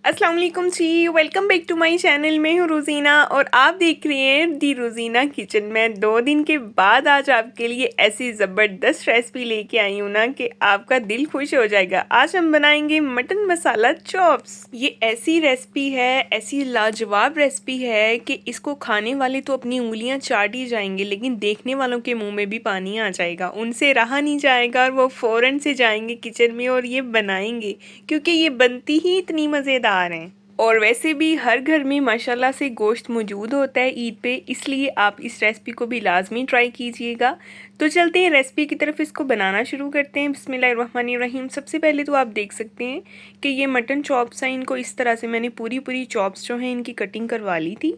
अस्सलाम वालेकुम जी, welcome back to my channel. मैं हूँ रोज़ीना और आप देख रही हैं दी रोज़ीना किचन में। 2 दिन के बाद आज आपके लिए ऐसी ज़बरदस्त रेसिपी लेके आई हूँ ना कि आपका दिल खुश हो जाएगा। आज हम बनाएंगे मटन मसाला चॉप्स। ये ऐसी रेसिपी है, ऐसी लाजवाब रेसिपी है कि इसको खाने वाले तो अपनी उंगलियां चाट ही जाएंगे, लेकिन देखने वालों के मुंह में भी पानी आ जाएगा, उनसे रहा नहीं जाएगा और वो फ़ौरन से जाएंगे किचन में और ये बनाएंगे, क्योंकि ये बनती ही इतनी मज़ेदार हैं। और वैसे भी हर घर में माशाल्लाह से गोश्त मौजूद होता है ईद पे, इसलिए आप इस रेसिपी को भी लाजमी ट्राई कीजिएगा। तो चलते हैं रेसिपी की तरफ, इसको बनाना शुरू करते हैं। बिस्मिल्लाहिर्रहमानिर्रहीम। सबसे पहले तो आप देख सकते हैं कि ये मटन चॉप्स हैं, इनको इस तरह से मैंने पूरी चॉप्स जो हैं इनकी कटिंग करवा ली थी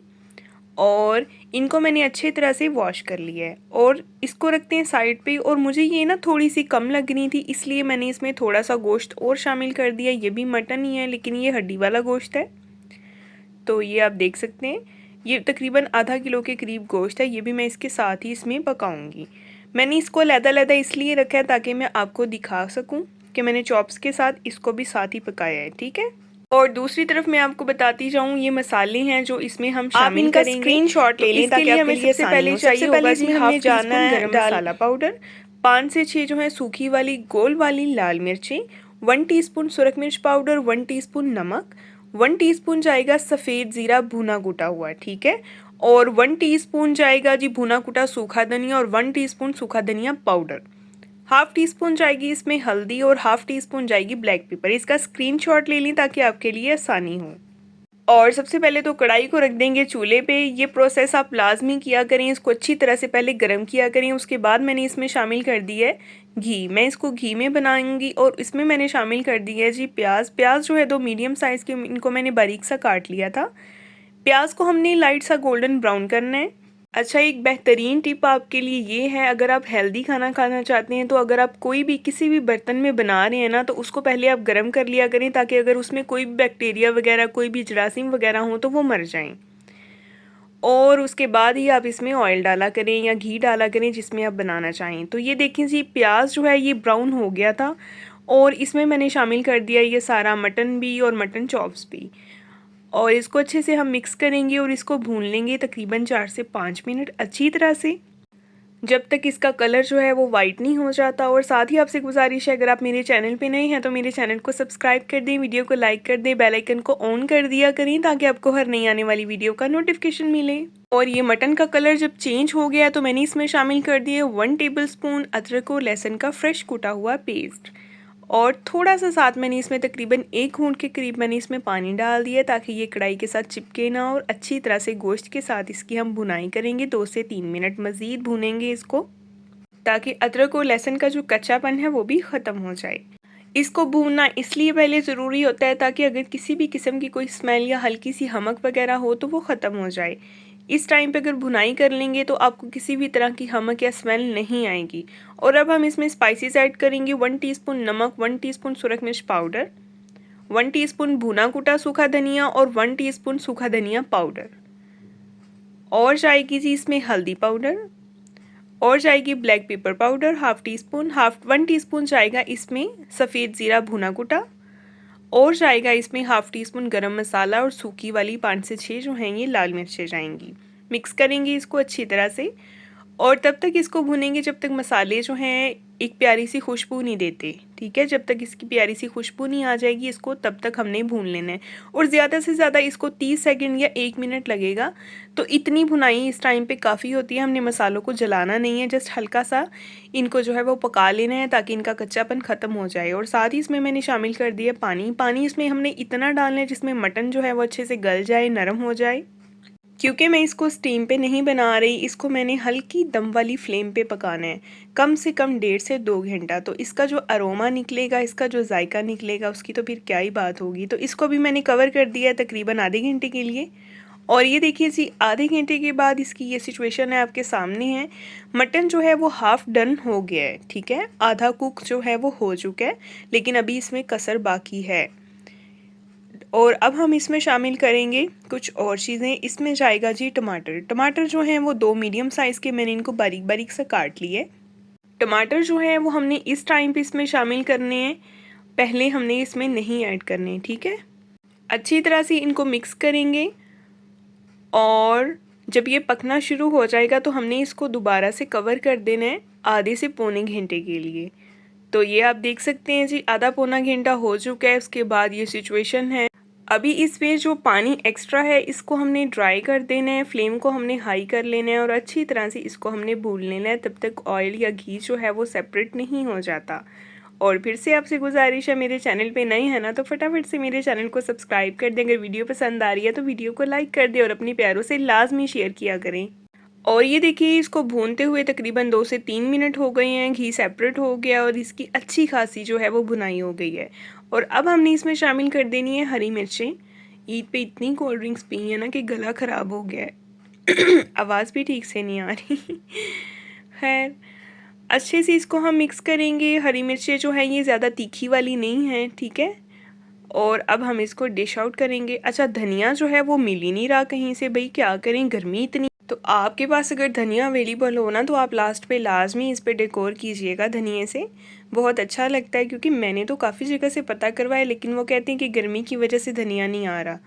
और इनको मैंने अच्छे तरह से वॉश कर लिया है और इसको रखते हैं साइड पे। और मुझे ये ना थोड़ी सी कम लग रही थी, इसलिए मैंने इसमें थोड़ा सा गोश्त और शामिल कर दिया। ये भी मटन ही है, लेकिन ये हड्डी वाला गोश्त है। तो ये आप देख सकते हैं, ये तकरीबन आधा किलो के करीब गोश्त है। ये भी मैं इसके साथ ही इसमें पकाऊंगी। मैंने इसको लहदा इसलिए रखा है ताकि मैं आपको दिखा सकूं कि मैंने चॉप्स के साथ इसको भी साथ ही पकाया है, ठीक है। और दूसरी तरफ मैं आपको बताती जाऊँ, ये मसाले हैं जो इसमें हम शामिल करेंगे। स्क्रीनशॉट ले लें ताकि हमें सबसे पहले चाहिए होगा जी हाफ जाना है गरम मसाला पाउडर, 5 से 6 जो है सूखी वाली गोल वाली लाल मिर्चें, 1 टीस्पून सुरख मिर्च पाउडर, 1 टीस्पून नमक, 1 टीस्पून जाएगा सफ़ेद ज़ीरा भुना कुटा हुआ, ठीक है। और 1 टीस्पून जाएगा जी भुना कुटा सूखा धनिया और 1 टीस्पून सूखा धनिया पाउडर। हाफ टी स्पून जाएगी इसमें हल्दी और हाफ टी स्पून जाएगी ब्लैक पेपर। इसका स्क्रीनशॉट ले लें ताकि आपके लिए आसानी हो। और सबसे पहले तो कढ़ाई को रख देंगे चूल्हे पे। ये प्रोसेस आप लाजमी किया करें, इसको अच्छी तरह से पहले गर्म किया करें। उसके बाद मैंने इसमें शामिल कर दी है घी। मैं इसको घी में बनाऊंगी और इसमें मैंने शामिल कर दी है जी प्याज। प्याज जो है 2 मीडियम साइज़ के, इनको मैंने बारीक सा काट लिया था। प्याज को हमने लाइट सा गोल्डन ब्राउन करना है। अच्छा, एक बेहतरीन टिप आपके लिए ये है, अगर आप हेल्दी खाना खाना चाहते हैं तो अगर आप कोई भी किसी भी बर्तन में बना रहे हैं ना, तो उसको पहले आप गर्म कर लिया करें ताकि अगर उसमें कोई भी बैक्टीरिया वगैरह कोई भी जरासीम वगैरह हो तो वो मर जाएं। और उसके बाद ही आप इसमें ऑयल डाला करें या घी डाला करें जिसमें आप बनाना चाहें। तो ये देखें जी प्याज जो है ये ब्राउन हो गया था और इसमें मैंने शामिल कर दिया ये सारा मटन भी और मटन चॉप्स भी। और इसको अच्छे से हम मिक्स करेंगे और इसको भून लेंगे तकरीबन 4 से 5 मिनट अच्छी तरह से, जब तक इसका कलर जो है वो वाइट नहीं हो जाता। और साथ ही आपसे गुजारिश है, अगर आप मेरे चैनल पे नए हैं तो मेरे चैनल को सब्सक्राइब कर दें, वीडियो को लाइक कर दें, बेल आइकन को ऑन कर दिया करें ताकि आपको हर नई आने वाली वीडियो का नोटिफिकेशन मिले। और ये मटन का कलर जब चेंज हो गया तो मैंने इसमें शामिल कर दिए 1 टेबलस्पून अदरक और लहसुन का फ्रेश कुटा हुआ पेस्ट। और थोड़ा सा साथ मैंने इसमें तकरीबन 1 घूंट के करीब मैंने इसमें पानी डाल दिया ताकि ये कढ़ाई के साथ चिपके ना। और अच्छी तरह से गोश्त के साथ इसकी हम भुनाई करेंगे, 2 से 3 मिनट मज़ीद भूनेंगे इसको ताकि अदरक और लहसुन का जो कच्चापन है वो भी ख़त्म हो जाए। इसको भूनना इसलिए पहले ज़रूरी होता है ताकि अगर किसी भी किस्म की कोई स्मेल या हल्की सी हमक वगैरह हो तो वो ख़त्म हो जाए। इस टाइम पे अगर भुनाई कर लेंगे तो आपको किसी भी तरह की हमक या स्मेल नहीं आएगी। और अब हम इसमें स्पाइसेस ऐड करेंगे। 1 टीस्पून नमक, 1 टीस्पून सुरख मिर्च पाउडर, 1 टीस्पून भुना कुटा सूखा धनिया और 1 टीस्पून सूखा धनिया पाउडर। और जाएगी जी इसमें हल्दी पाउडर और जाएगी black pepper powder half tea spoon, 1 teaspoon जाएगा इसमें सफ़ेद ज़ीरा भुना कुटा और जाएगा इसमें हाफ टी स्पून गरम मसाला और सूखी वाली 5 से 6 जो हैं ये लाल मिर्चें जाएंगी। मिक्स करेंगे इसको अच्छी तरह से और तब तक इसको भुनेंगे जब तक मसाले जो हैं एक प्यारी सी खुशबू नहीं देते, ठीक है। जब तक इसकी प्यारी सी खुशबू नहीं आ जाएगी इसको तब तक हमने भून लेना है। और ज़्यादा से ज़्यादा इसको 30 सेकंड या 1 मिनट लगेगा। तो इतनी भुनाई इस टाइम पे काफ़ी होती है, हमने मसालों को जलाना नहीं है, जस्ट हल्का सा इनको जो है वो पका लेना है ताकि इनका कच्चापन ख़त्म हो जाए। और साथ ही इसमें मैंने शामिल कर दिया पानी। पानी इसमें हमने इतना डालना है जिसमें मटन जो है वो अच्छे से गल जाए, नरम हो जाए। क्योंकि मैं इसको स्टीम पे नहीं बना रही, इसको मैंने हल्की दम वाली फ्लेम पे पकाना है, कम से कम 1.5 से 2 घंटा। तो इसका जो अरोमा निकलेगा, इसका जो जायका निकलेगा उसकी तो फिर क्या ही बात होगी। तो इसको भी मैंने कवर कर दिया है तकरीबन आधे घंटे के लिए। और ये देखिए जी आधे घंटे के बाद इसकी ये सिचुएशन है आपके सामने है। मटन जो है वो हाफ़ डन हो गया है, ठीक है, आधा कुक जो है वो हो चुका है, लेकिन अभी इसमें कसर बाकी है। और अब हम इसमें शामिल करेंगे कुछ और चीज़ें। इसमें जाएगा जी टमाटर। टमाटर जो हैं वो 2 मीडियम साइज़ के मैंने इनको बारीक बारीक से काट लिए। टमाटर जो है वो हमने इस टाइम पे इसमें शामिल करने हैं, पहले हमने इसमें नहीं ऐड करने, ठीक है। अच्छी तरह से इनको मिक्स करेंगे और जब ये पकना शुरू हो जाएगा तो हमने इसको दोबारा से कवर कर देना है आधे से पौने घंटे के लिए। तो ये आप देख सकते हैं जी, आधा पौना घंटा हो चुका है। उसके बाद ये सिचुएशन है। अभी इसमें जो पानी एक्स्ट्रा है इसको हमने ड्राई कर देना है, फ्लेम को हमने हाई कर लेना है और अच्छी तरह से इसको हमने भून लेना है तब तक ऑयल या घी जो है वो सेपरेट नहीं हो जाता। और फिर से आपसे गुजारिश है, मेरे चैनल पे नए हैं ना तो फटाफट से मेरे चैनल को सब्सक्राइब कर दें। अगर वीडियो पसंद आ रही है तो वीडियो को लाइक कर दें और अपने प्यारों से लाजमी शेयर किया करें। और ये देखिए, इसको भूनते हुए तकरीबन 2 से 3 मिनट हो गए हैं, घी सेपरेट हो गया और इसकी अच्छी खासी जो है वो भुनाई हो गई है। और अब हमने इसमें शामिल कर देनी है हरी मिर्चें। ईद पे इतनी कोल्ड ड्रिंक्स पी है ना कि गला ख़राब हो गया है आवाज़ भी ठीक से नहीं आ रही खैर, अच्छे से इसको हम मिक्स करेंगे। हरी मिर्चें जो है ये ज़्यादा तीखी वाली नहीं है, ठीक है। और अब हम इसको डिश आउट करेंगे। अच्छा, धनिया जो है वो मिल ही नहीं रहा कहीं से, भाई क्या करें, गर्मी इतनी। तो आपके पास अगर धनिया अवेलेबल हो ना तो आप लास्ट पे लाजमी इस पे डेकोर कीजिएगा धनिए से, बहुत अच्छा लगता है। क्योंकि मैंने तो काफ़ी जगह से पता करवाया लेकिन वो कहते हैं कि गर्मी की वजह से धनिया नहीं आ रहा।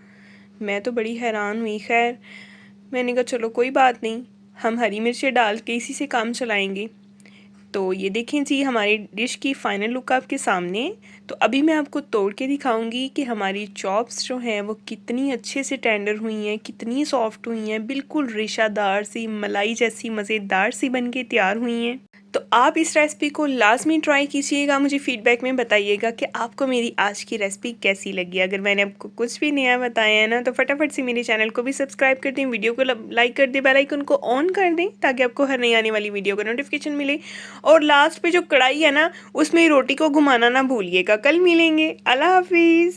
मैं तो बड़ी हैरान हुई। खैर, मैंने कहा चलो कोई बात नहीं, हम हरी मिर्चें डाल के इसी से काम चलाएंगे। तो ये देखें जी, हमारी डिश की फ़ाइनल लुक आपके सामने। तो अभी मैं आपको तोड़ के दिखाऊंगी कि हमारी चॉप्स जो हैं वो कितनी अच्छे से टेंडर हुई हैं, कितनी सॉफ्ट हुई हैं, बिल्कुल रेशादार सी मलाई जैसी मज़ेदार सी बन के तैयार हुई हैं। तो आप इस रेसिपी को लाजमी ट्राई कीजिएगा, मुझे फ़ीडबैक में बताइएगा कि आपको मेरी आज की रेसिपी कैसी लगी। अगर मैंने आपको कुछ भी नया बताया है ना तो फटाफट से मेरे चैनल को भी सब्सक्राइब कर दें, वीडियो को लाइक कर दें, बेल आइकन को ऑन कर दें ताकि आपको हर नई आने वाली वीडियो का नोटिफिकेशन मिले। और लास्ट पे जो कढ़ाई है ना उसमें रोटी को घुमाना ना भूलिएगा। कल मिलेंगे। अल्लाह हाफिज़।